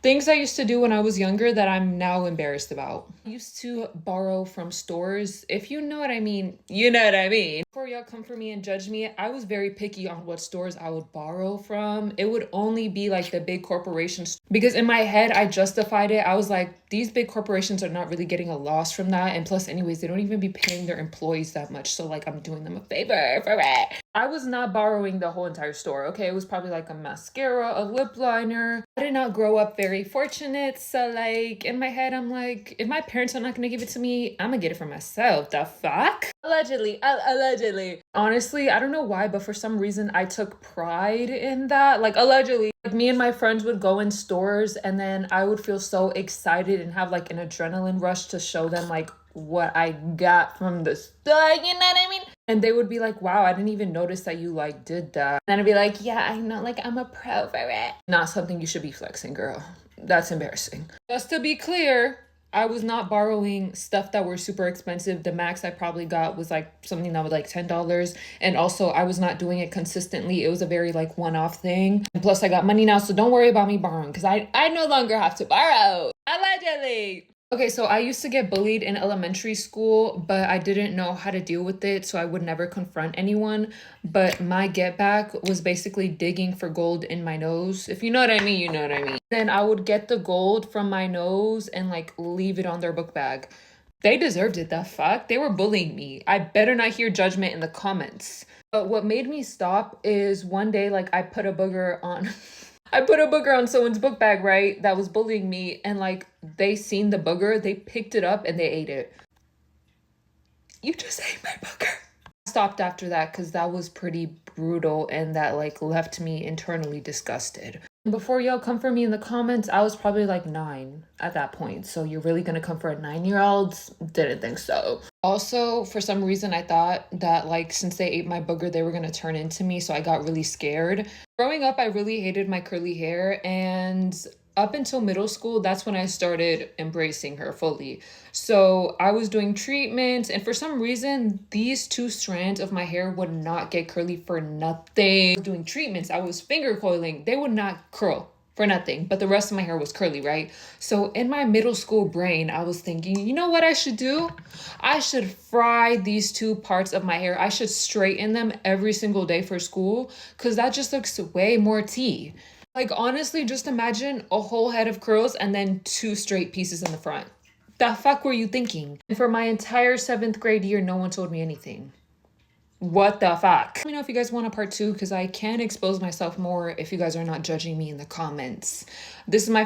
Things I used to do when I was younger that I'm now embarrassed about. I used to borrow from stores. If you know what I mean, you know what I mean. Before y'all come for me and judge me, I was very picky on what stores I would borrow from. It would only be like the big corporations because in my head I justified it. I was like, these big corporations are not really getting a loss from that. And plus, anyways, they don't even be paying their employees that much. So like I'm doing them a favor for it. I was not borrowing the whole entire store, okay? It was probably like a mascara, a lip liner. I did not grow up very fortunate, so like in my head, I'm like, if my parents are not gonna give it to me, I'm gonna get it for myself. The fuck? Allegedly, allegedly. Honestly, I don't know why, but for some reason, I took pride in that. Like allegedly, like me and my friends would go in stores, and then I would feel so excited and have like an adrenaline rush to show them like what I got from the store. You know what I mean? And they would be like, wow, I didn't even notice that you like did that. And I'd be like, yeah, I know, like I'm a pro for it. Not something you should be flexing, girl. That's embarrassing. Just to be clear, I was not borrowing stuff that were super expensive. The max I probably got was like something that was like $10. And also I was not doing it consistently. It was a very like one-off thing. And plus I got money now, so don't worry about me borrowing because I no longer have to borrow. Allegedly. Okay, so I used to get bullied in elementary school, but I didn't know how to deal with it, so I would never confront anyone. But my get back was basically digging for gold in my nose. If you know what I mean, you know what I mean. Then I would get the gold from my nose and like leave it on their book bag. They deserved it, the fuck? They were bullying me. I better not hear judgment in the comments. But what made me stop is one day, like, I put a booger on. I put a booger on someone's book bag, right? That was bullying me. And like, they seen the booger, they picked it up and they ate it. You just ate my booger. I stopped after that because that was pretty brutal and that like left me internally disgusted. Before y'all come for me in the comments, I was probably like 9 at that point. So you're really gonna come for a 9-year-old? Didn't think so. Also, for some reason, I thought that like since they ate my booger, they were gonna turn into me. So I got really scared. Growing up, I really hated my curly hair, and up until middle school, that's when I started embracing her fully. So I was doing treatments, and for some reason, these 2 strands of my hair would not get curly for nothing. I was doing treatments, I was finger coiling, they would not curl for nothing, but the rest of my hair was curly, right? So in my middle school brain, I was thinking, you know what I should do? I should fry these 2 parts of my hair. I should straighten them every single day for school because that just looks way more tea. Like, honestly, just imagine a whole head of curls and then 2 straight pieces in the front. The fuck were you thinking? And for my entire 7th grade year, no one told me anything. What the fuck? Let me know if you guys want a part 2 because I can expose myself more if you guys are not judging me in the comments. This is my